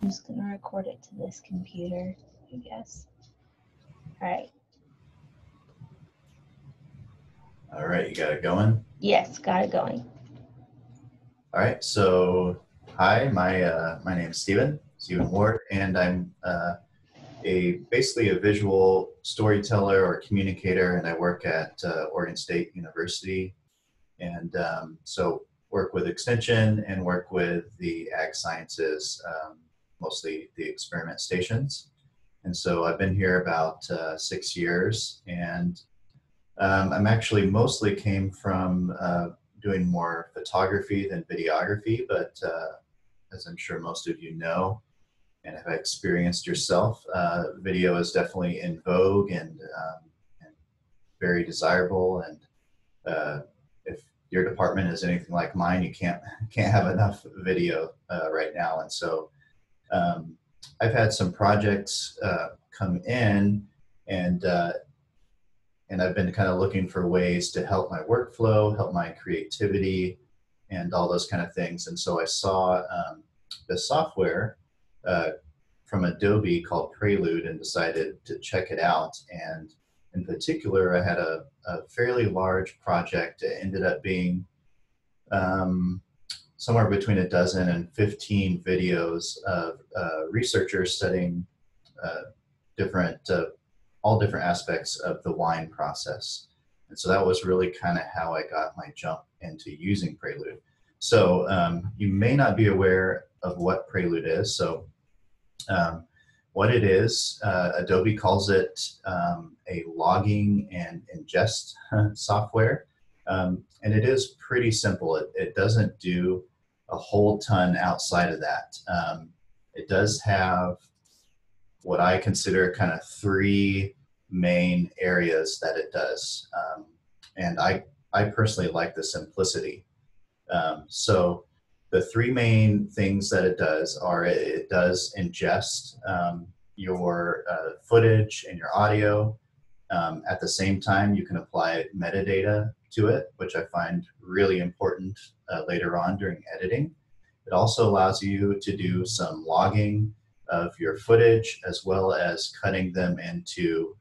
I'm just going to record it to this computer, I guess. All right. All right, you got it going? Yes, got it going. All right, so hi, my name is Stephen Ward, and I'm basically a visual storyteller or communicator, and I work at Oregon State University, and so work with extension and work with the ag sciences, mostly the experiment stations. And so I've been here about 6 years, and I'm actually mostly came from doing more photography than videography, but as I'm sure most of you know and have experienced yourself, video is definitely in vogue and very desirable. And if your department is anything like mine, you can't have enough video right now. And so I've had some projects come in, and I've been kind of looking for ways to help my workflow, help my creativity, and all those kind of things. And so I saw the software from Adobe called Prelude and decided to check it out. And in particular, I had a fairly large project. It ended up being somewhere between a dozen and 15 videos of researchers studying all different aspects of the wine process. And so that was really kind of how I got my jump into using Prelude. So you may not be aware of what Prelude is. So what it is, Adobe calls it a logging and ingest software. And it is pretty simple. It doesn't do a whole ton outside of that. It does have what I consider kind of three main areas that it does. And I personally like the simplicity. So the three main things that it does are it does ingest your footage and your audio. At the same time, you can apply metadata to it, which I find really important later on during editing. It also allows you to do some logging of your footage, as well as cutting them into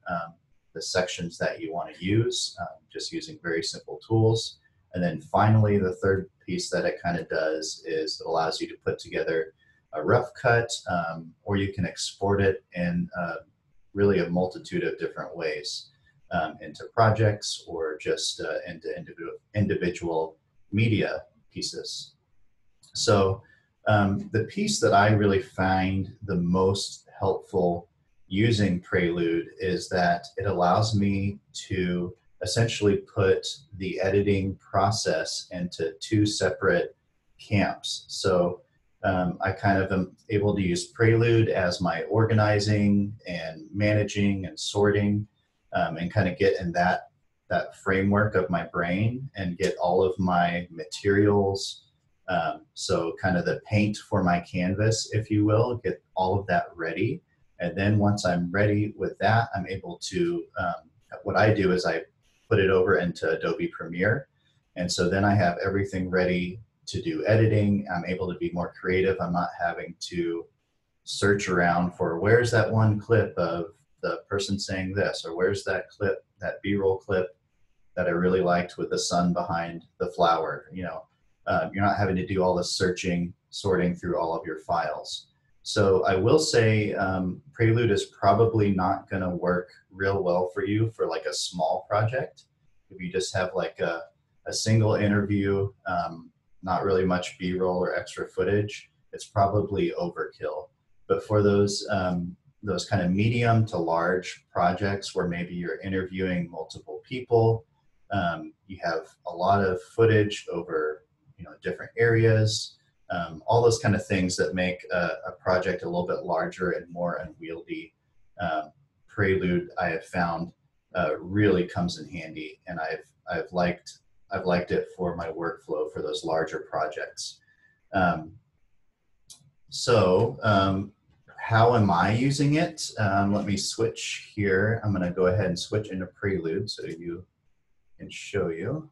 the sections that you want to use, just using very simple tools. And then finally, the third piece that it kind of does is it allows you to put together a rough cut, or you can export it in really a multitude of different ways into projects or just into individual media pieces. So the piece that I really find the most helpful using Prelude is that it allows me to essentially put the editing process into two separate camps. So I kind of am able to use Prelude as my organizing and managing and sorting, and kind of get in that framework of my brain and get all of my materials. So kind of the paint for my canvas, if you will, get all of that ready. And then once I'm ready with that, I'm able to, what I do is I put it over into Adobe Premiere. And so then I have everything ready to do editing. I'm able to be more creative. I'm not having to search around for where's that one clip of the person saying this, or where's that clip, that B-roll clip that I really liked with the sun behind the flower. You know, you're not having to do all this searching, sorting through all of your files. So I will say Prelude is probably not going to work real well for you for like a small project. If you just have like a single interview, not really much B-roll or extra footage, it's probably overkill. But for those kind of medium to large projects where maybe you're interviewing multiple people, you have a lot of footage over different areas, all those kind of things that make a project a little bit larger and more unwieldy. Prelude, I have found, really comes in handy, and I've liked it for my workflow for those larger projects. How am I using it? Let me switch here. I'm going to go ahead and switch into Prelude so you can show you.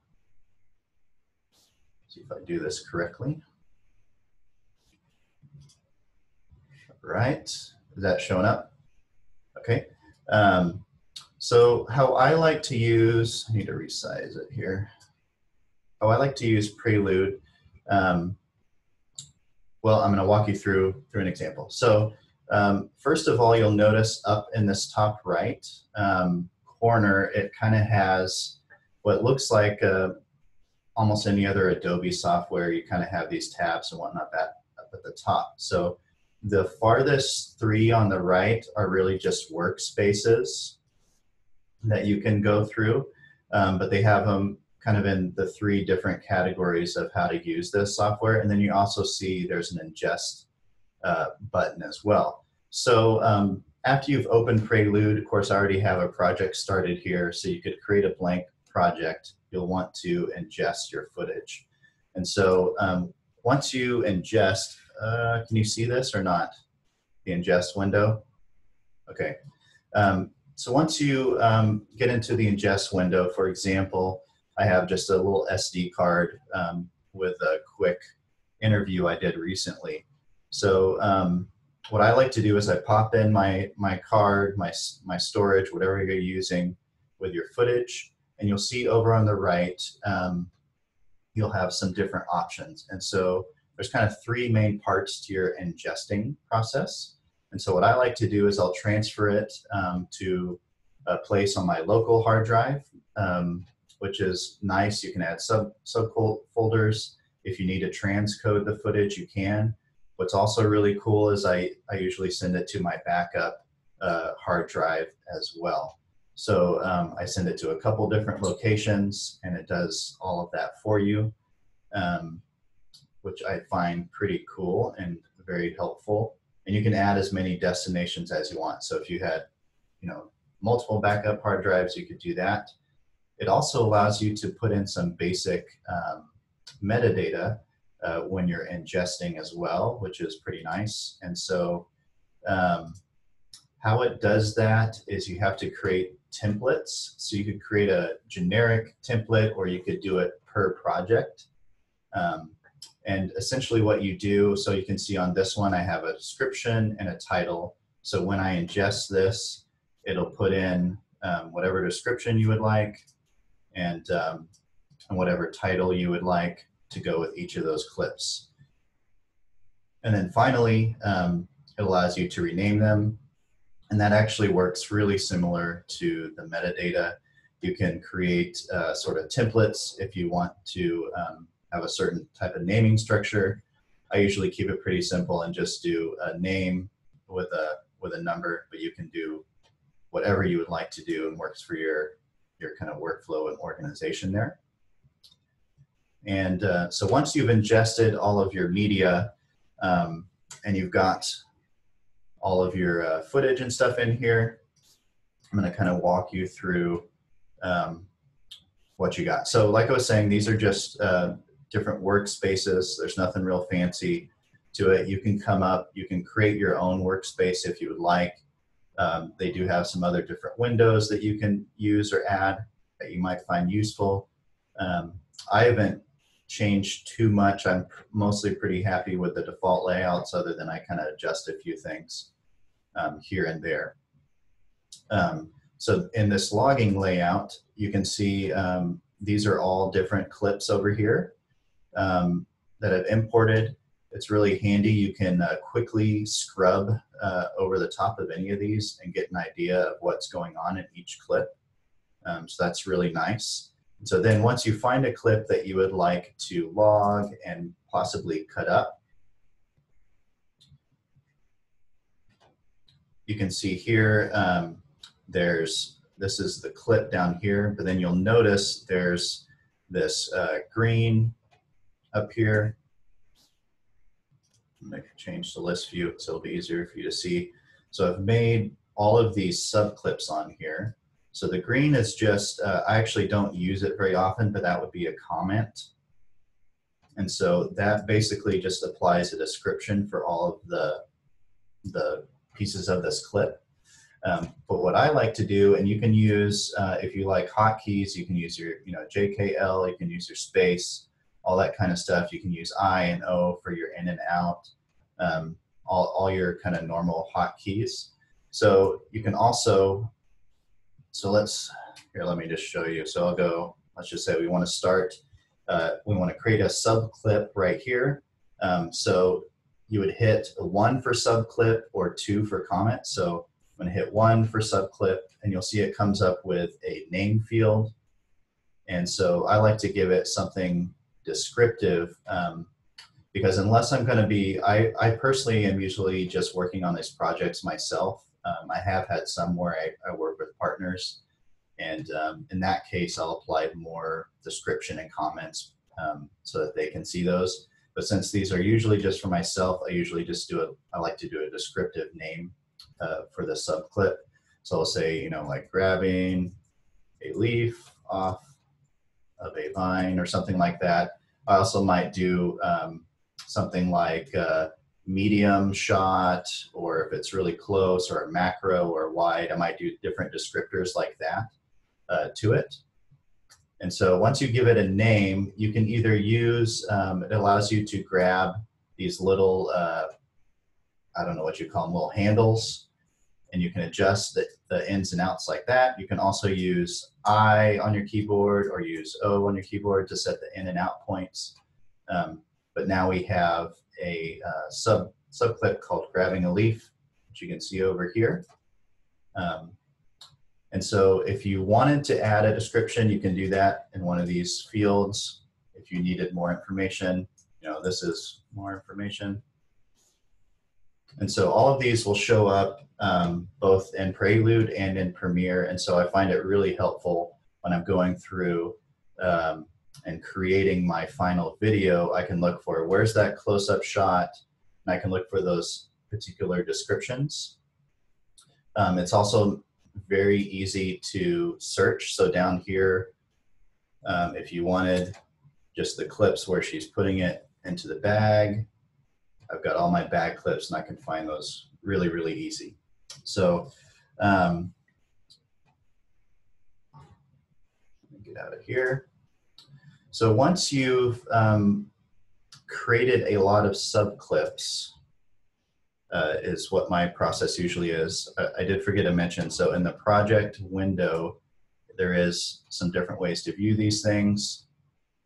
See if I do this correctly. right. Is that showing up? Okay. So how I like to use, I need to resize it here. How I like to use Prelude, well, I'm going to walk you through an example. So first of all, you'll notice up in this top right corner, it kind of has what looks like almost any other Adobe software. You kind of have these tabs and whatnot up at the top. So the farthest three on the right are really just workspaces that you can go through, but they have them kind of in the three different categories of how to use this software. And then you also see there's an ingest button as well. So after you've opened Prelude, of course, I already have a project started here, so you could create a blank project. You'll want to ingest your footage. And so once you ingest, can you see this or not? The ingest window? Okay. So once you get into the ingest window, for example, I have just a little SD card with a quick interview I did recently. So what I like to do is I pop in my card, my storage, whatever you're using with your footage, and you'll see over on the right, you'll have some different options. And so there's kind of three main parts to your ingesting process. And so what I like to do is I'll transfer it to a place on my local hard drive, which is nice. You can add subfolders. If you need to transcode the footage, you can. What's also really cool is I usually send it to my backup hard drive as well. So I send it to a couple different locations, and it does all of that for you, which I find pretty cool and very helpful. And you can add as many destinations as you want. So if you had, multiple backup hard drives, you could do that. It also allows you to put in some basic metadata when you're ingesting as well, which is pretty nice. And so how it does that is you have to create templates. So you could create a generic template, or you could do it per project. And essentially what you do, so you can see on this one, I have a description and a title. So when I ingest this, it'll put in whatever description you would like and whatever title you would like to go with each of those clips. And then finally, it allows you to rename them. And that actually works really similar to the metadata. You can create sort of templates if you want to have a certain type of naming structure. I usually keep it pretty simple and just do a name with a number, but you can do whatever you would like to do and works for your kind of workflow and organization there. And so once you've ingested all of your media and you've got all of your footage and stuff in here, I'm going to kind of walk you through what you got. So like I was saying, these are just different workspaces. There's nothing real fancy to it. You can come up, you can create your own workspace if you would like. They do have some other different windows that you can use or add that you might find useful. I haven't changed too much. I'm mostly pretty happy with the default layouts, other than I kind of adjust a few things here and there. So in this logging layout, you can see these are all different clips over here that I've imported. It's really handy. You can quickly scrub over the top of any of these and get an idea of what's going on in each clip. So that's really nice. And so then once you find a clip that you would like to log and possibly cut up, you can see here, this is the clip down here, but then you'll notice there's this green up here. I'm going to change the list view so it'll be easier for you to see. So I've made all of these sub clips on here. So the green is just, I actually don't use it very often, but that would be a comment. And so that basically just applies a description for all of the pieces of this clip. But what I like to do, and you can use, if you like hotkeys, you can use your JKL, you can use your space, all that kind of stuff. You can use I and O for your in and out. all your kind of normal hotkeys. So you can also, let me just show you. So I'll go, let's just say we want to start, we want to create a subclip right here. So you would hit 1 for subclip or 2 for comment. So I'm going to hit 1 for subclip, and you'll see it comes up with a name field. And so I like to give it something descriptive, because unless I'm going to be, I personally am usually just working on these projects myself. I have had some where I work with partners, and in that case I'll apply more description and comments so that they can see those. But since these are usually just for myself, I usually just I like to do a descriptive name for the subclip. So I'll say, like grabbing a leaf off of a vine or something like that. I also might do something like medium shot, or if it's really close, or a macro or wide, I might do different descriptors like that to it. And so once you give it a name, you can either use, it allows you to grab these little, I don't know what you call them, little handles, and you can adjust the ins and outs like that. You can also use I on your keyboard or use O on your keyboard to set the in and out points. But now we have a subclip called grabbing a leaf, which you can see over here. And so if you wanted to add a description, you can do that in one of these fields. If you needed more information, this is more information. And so all of these will show up both in Prelude and in Premiere. And so I find it really helpful when I'm going through and creating my final video. I can look for where's that close-up shot, and I can look for those particular descriptions. It's also very easy to search. So down here, if you wanted just the clips where she's putting it into the bag, I've got all my bag clips, and I can find those really, really easy. So let me get out of here. So once you've created a lot of subclips, is what my process usually is. I did forget to mention, so in the project window, there is some different ways to view these things.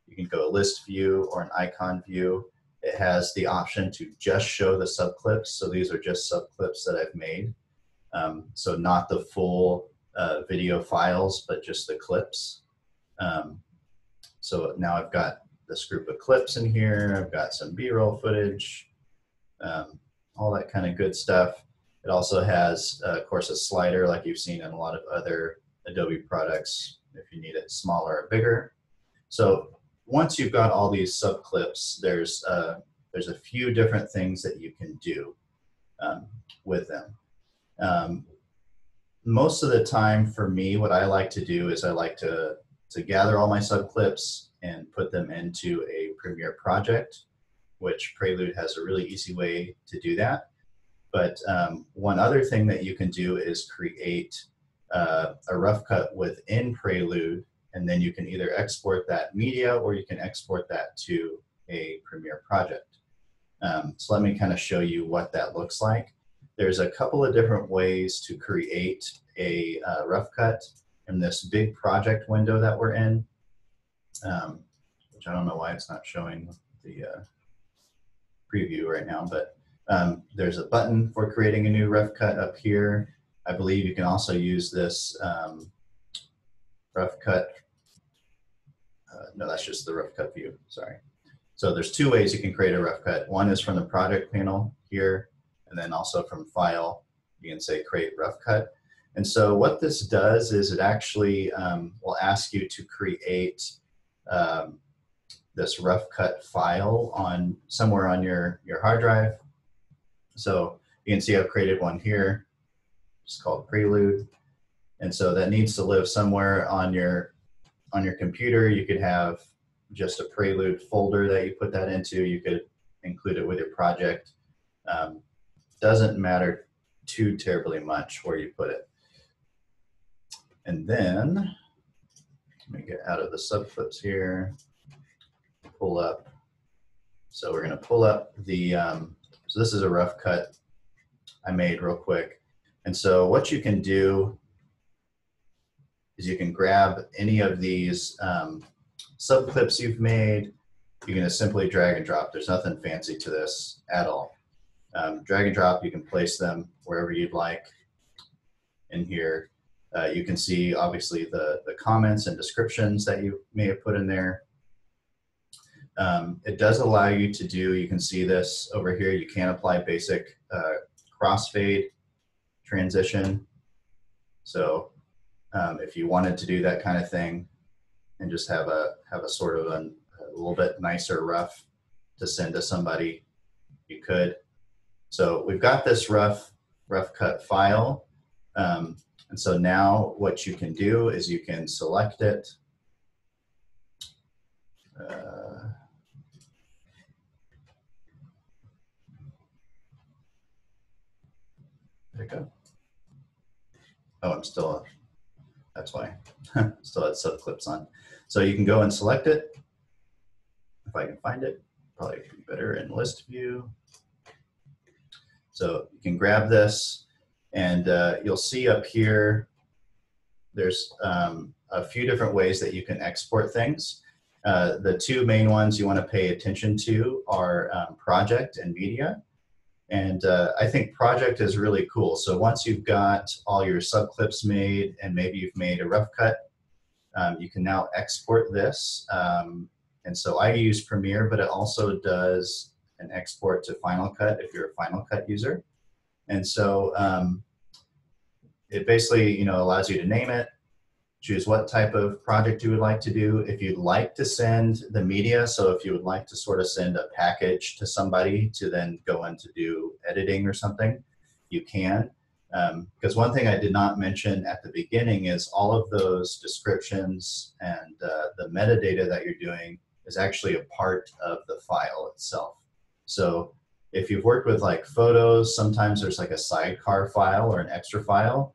You can go a list view or an icon view. It has the option to just show the subclips. So these are just subclips that I've made. So not the full video files, but just the clips. So now I've got this group of clips in here. I've got some B-roll footage, all that kind of good stuff. It also has, of course, a slider like you've seen in a lot of other Adobe products if you need it smaller or bigger. So once you've got all these subclips, there's a few different things that you can do with them. Most of the time for me, what I like to do is I like to gather all my subclips and put them into a Premiere project, which Prelude has a really easy way to do that. But one other thing that you can do is create a rough cut within Prelude, and then you can either export that media or you can export that to a Premiere project. So let me kind of show you what that looks like. There's a couple of different ways to create a rough cut in this big project window that we're in, which I don't know why it's not showing the preview right now, but there's a button for creating a new rough cut up here. I believe you can also use this rough cut. No, that's just the rough cut view, sorry. So there's two ways you can create a rough cut. One is from the project panel here, and then also from File, you can say Create Rough Cut. And so what this does is it actually will ask you to create this rough cut file on somewhere on your hard drive. So you can see I've created one here. It's called Prelude. And so that needs to live somewhere on your computer. You could have just a Prelude folder that you put that into. You could include it with your project. Doesn't matter too terribly much where you put it. And then, let me get out of the subclips here, pull up. So we're gonna pull up the So this is a rough cut I made real quick. And so what you can do is you can grab any of these subclips you've made. You're going to simply drag and drop. There's nothing fancy to this at all. Drag and drop, you can place them wherever you'd like in here. You can see obviously the comments and descriptions that you may have put in there. It does allow you to do, you can see this over here, you can apply basic crossfade transition. So if you wanted to do that kind of thing and just have a sort of a little bit nicer rough to send to somebody, you could. So we've got this rough cut file. And so now what you can do is you can select it. There you go. Oh, I'm still, that's why. Still had subclips on. So you can go and select it. If I can find it, probably be better in list view. So you can grab this and you'll see up here, there's a few different ways that you can export things. The two main ones you want to pay attention to are project and media. And I think project is really cool. So once you've got all your subclips made and maybe you've made a rough cut, you can now export this. And so I use Premiere, but it also does an export to Final Cut if you're a Final Cut user. And so it basically, allows you to name it, choose what type of project you would like to do. If you'd like to send the media, so if you would like to sort of send a package to somebody to then go in to do editing or something, you can. Because one thing I did not mention at the beginning is all of those descriptions and the metadata that you're doing is actually a part of the file itself. So if you've worked with like photos, sometimes there's like a sidecar file or an extra file.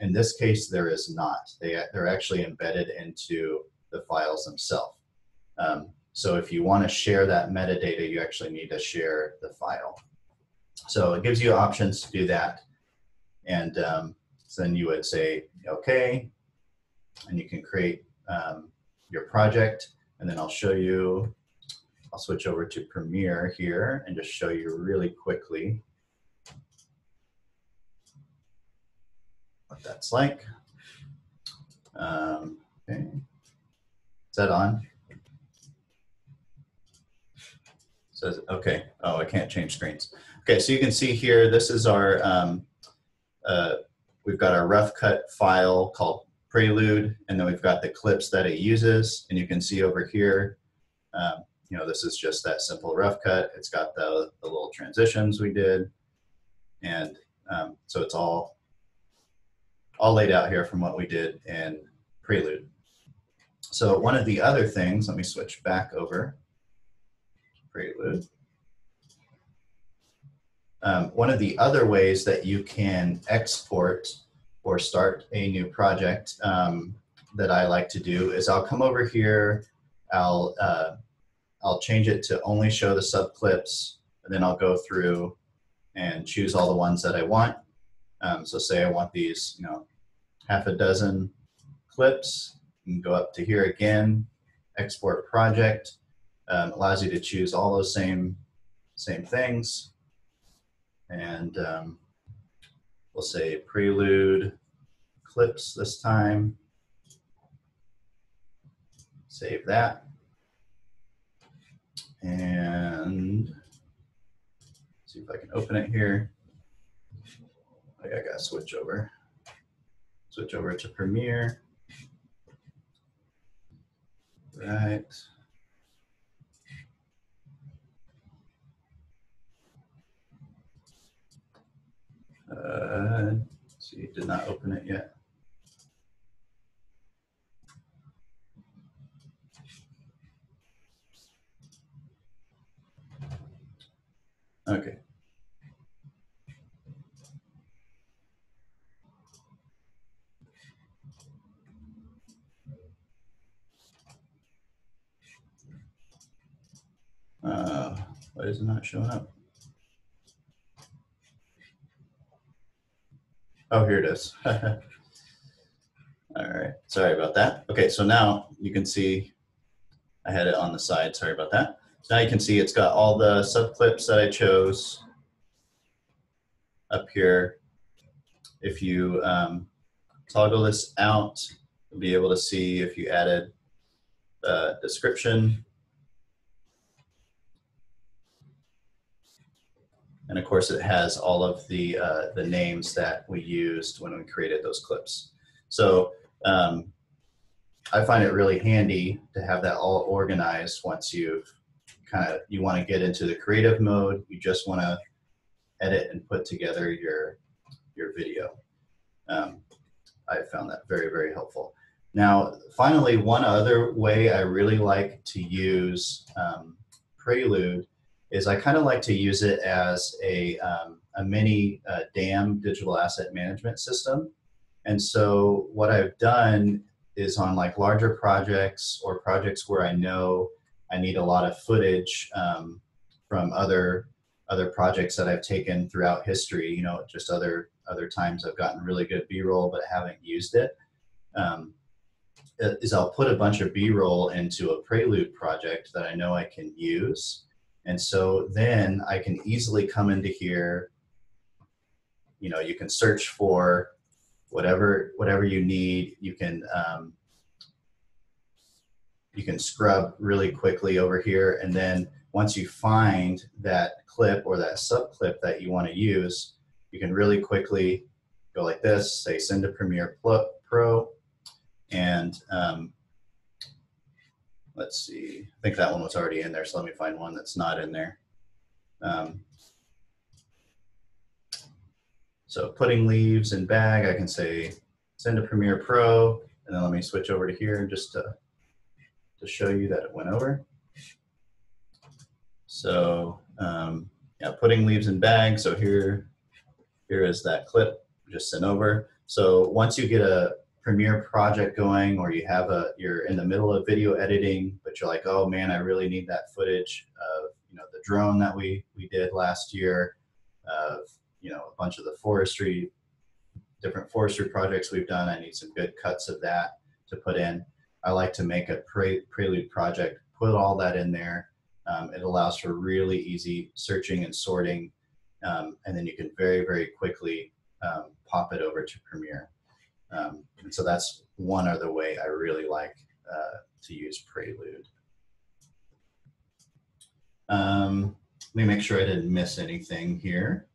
In this case, there is not. They're actually embedded into the files themselves. So if you want to share that metadata, you actually need to share the file. So it gives you options to do that. And so then you would say, okay, and you can create your project. And then I'll show you, I'll switch over to Premiere here and just show you really quickly what that's like. Okay. Is that on? Says, okay. Oh, I can't change screens. Okay, so you can see here, this is our, we've got our rough cut file called Prelude, and then we've got the clips that it uses, and you can see over here, this is just that simple rough cut. It's got the little transitions we did, and so it's all laid out here from what we did in Prelude. So one of the other things, let me switch back over Prelude. One of the other ways that you can export or start a new project that I like to do is I'll come over here, I'll change it to only show the subclips, and then I'll go through and choose all the ones that I want. So say I want these, half a dozen clips, and go up to here again, export project, allows you to choose all those same things. And we'll say Prelude clips this time. Save that. And see if I can open it here. I gotta switch over. Switch over to Premiere. Right. See, it did not open it yet. Okay. Why is it not showing up? Oh, here it is. All right, sorry about that. Okay, so now you can see I had it on the side, sorry about that. So now you can see it's got all the subclips that I chose up here. If you toggle this out, you'll be able to see if you added a description. And of course, it has all of the names that we used when we created those clips. So I find it really handy to have that all organized once you want to get into the creative mode. You just want to edit and put together your video. I found that very, very helpful. Now, finally, one other way I really like to use Prelude is I kind of like to use it as a mini DAM digital asset management system. And so what I've done is on like larger projects or projects where I know I need a lot of footage from other projects that I've taken throughout history, you know, just other times I've gotten really good B-roll but haven't used it, is I'll put a bunch of B-roll into a Prelude project that I know I can use. And so then I can easily come into here, you know, you can search for whatever you need. You can scrub really quickly over here, and then once you find that clip or that subclip that you want to use, you can really quickly go like this, say send to Premiere Pro, and let's see, I think that one was already in there, so let me find one that's not in there. So putting leaves in bag, I can say send to Premiere Pro, and then let me switch over to here just to show you that it went over. So yeah, putting leaves in bag. So here is that clip just sent over. So once you get a Premiere project going, or you're in the middle of video editing, but you're like, oh man, I really need that footage of, you know, the drone that we did last year, of, you know, a bunch of the different forestry projects we've done. I need some good cuts of that to put in. I like to make a Prelude project, put all that in there. It allows for really easy searching and sorting, and then you can very, very quickly pop it over to Premiere. And so that's one other way I really like to use Prelude. Let me make sure I didn't miss anything here.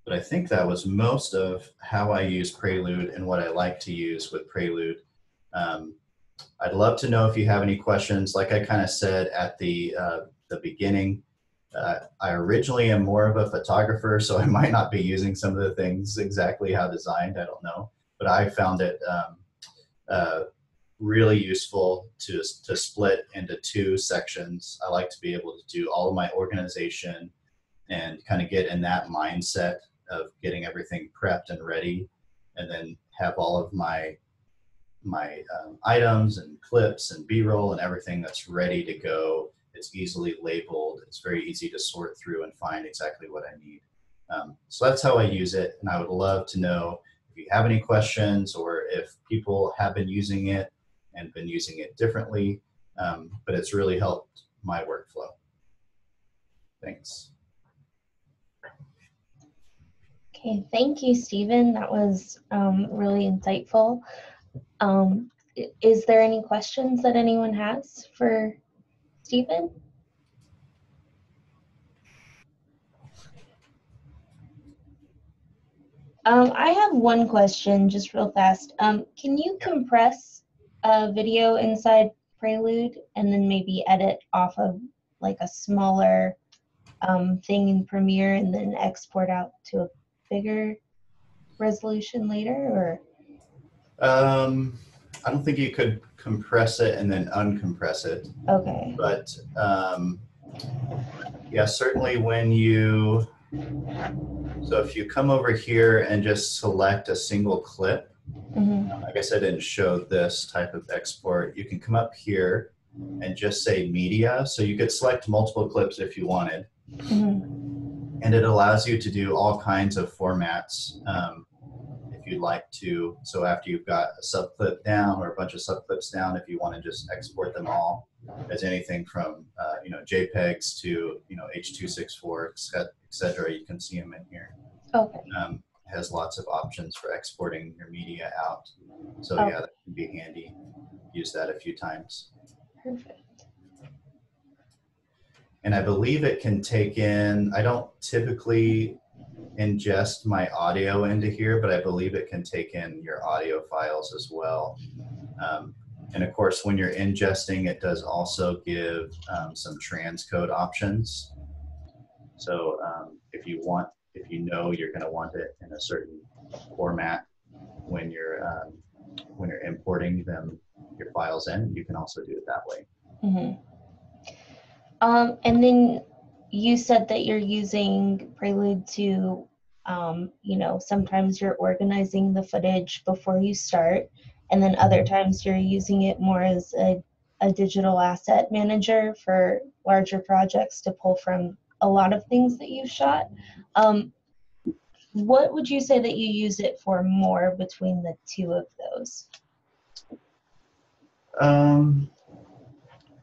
But I think that was most of how I use Prelude and what I like to use with Prelude. I'd love to know if you have any questions. Like I kind of said at the beginning, I originally am more of a photographer, so I might not be using some of the things exactly how designed, I don't know. But I found it really useful to split into two sections. I like to be able to do all of my organization and kind of get in that mindset of getting everything prepped and ready, and then have all of my items and clips and B-roll and everything that's ready to go. It's easily labeled. It's very easy to sort through and find exactly what I need. So that's how I use it, and I would love to know if you have any questions, or if people have been using it and been using it differently, but it's really helped my workflow. Thanks. Okay, thank you, Stephen. That was really insightful. Is there any questions that anyone has for Stephen? I have one question, just real fast. Can you compress a video inside Prelude and then maybe edit off of like a smaller thing in Premiere and then export out to a bigger resolution later, or? I don't think you could compress it and then uncompress it. Okay. But yeah, certainly when you, so if you come over here and just select a single clip, I guess I didn't show this type of export. You can come up here and just say media. So you could select multiple clips if you wanted. And it allows you to do all kinds of formats. you'd like to, so after you've got a subclip down or a bunch of subclips down, if you want to just export them all as anything from you know, JPEGs to, you know, H.264, etc., you can see them in here. Okay. Has lots of options for exporting your media out. So Okay. yeah, that can be handy. Use that a few times. Perfect. And I believe it can take in, I don't typically ingest my audio into here, but I believe it can take in your audio files as well. And of course, when you're ingesting, it does also give some transcode options. So if you know you're going to want it in a certain format when you're importing your files in, you can also do it that way. Mm-hmm. And then you said that you're using Prelude to, you know, sometimes you're organizing the footage before you start, and then other times you're using it more as a digital asset manager for larger projects to pull from a lot of things that you've shot. What would you say that you use it for more between the two of those?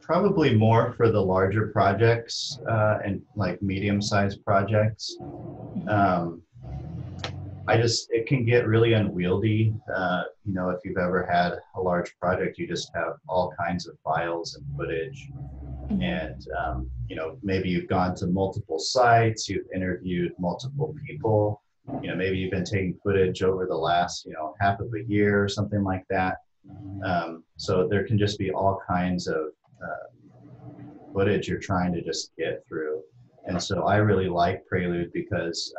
Probably more for the larger projects and like medium-sized projects. It can get really unwieldy. You know, if you've ever had a large project, you just have all kinds of files and footage. And, you know, maybe you've gone to multiple sites, you've interviewed multiple people, you know, maybe you've been taking footage over the last, you know, half of a year or something like that. So there can just be all kinds of footage you're trying to just get through. And so I really like Prelude because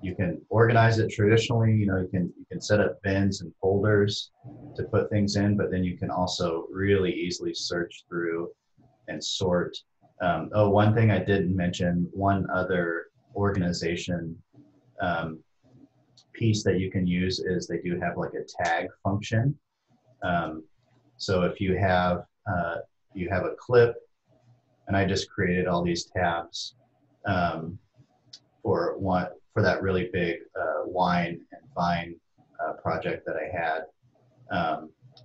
you can organize it traditionally. You know, you can set up bins and folders to put things in, but then you can also really easily search through and sort. One thing I didn't mention, one other organization piece that you can use is they do have like a tag function. So if you have a clip, and I just created all these tabs for that really big wine and vine project that I had.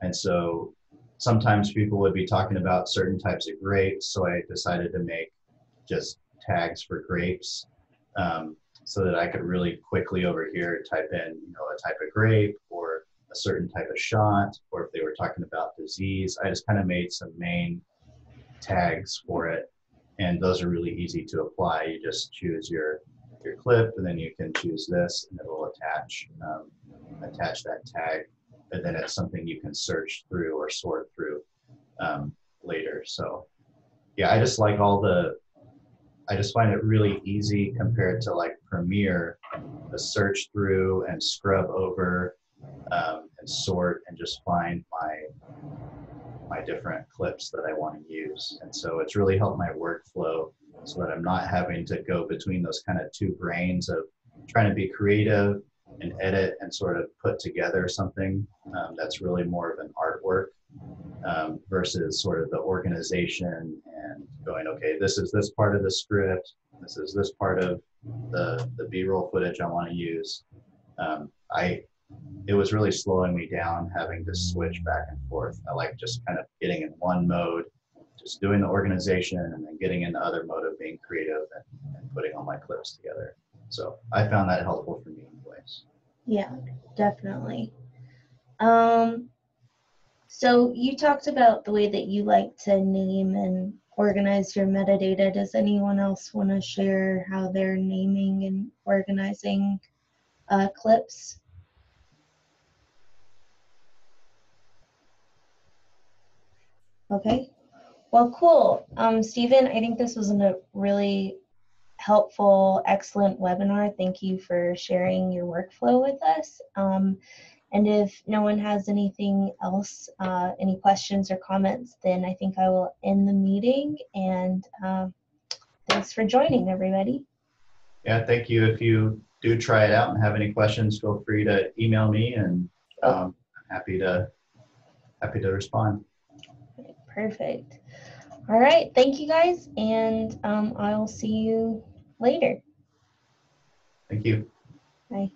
And so sometimes people would be talking about certain types of grapes, so I decided to make just tags for grapes so that I could really quickly over here type in, you know, a type of grape or a certain type of shot, or if they were talking about disease. I just kind of made some main tags for it, and those are really easy to apply. You just choose your clip, and then you can choose this, and it will attach that tag, and then it's something you can search through or sort through later. So yeah, I just find it really easy compared to like Premiere to search through and scrub over and sort and just find my different clips that I want to use. And so it's really helped my workflow so that I'm not having to go between those kind of two brains of trying to be creative and edit and sort of put together something that's really more of an artwork versus sort of the organization and going, okay, this is this part of the script, this is this part of the B-roll footage I want to use. It was really slowing me down having to switch back and forth. I like just kind of getting in one mode, just doing the organization, and then getting in the other mode of being creative and putting all my clips together. So I found that helpful for me anyways. Yeah, definitely. So you talked about the way that you like to name and organize your metadata. Does anyone else want to share how they're naming and organizing clips? Okay. Well, cool. Stephen, I think this was a really helpful, excellent webinar. Thank you for sharing your workflow with us. And if no one has anything else, any questions or comments, then I think I will end the meeting. And thanks for joining, everybody. Yeah, thank you. If you do try it out and have any questions, feel free to email me, and I'm happy to respond. Perfect. All right. Thank you, guys. And I'll see you later. Thank you. Bye.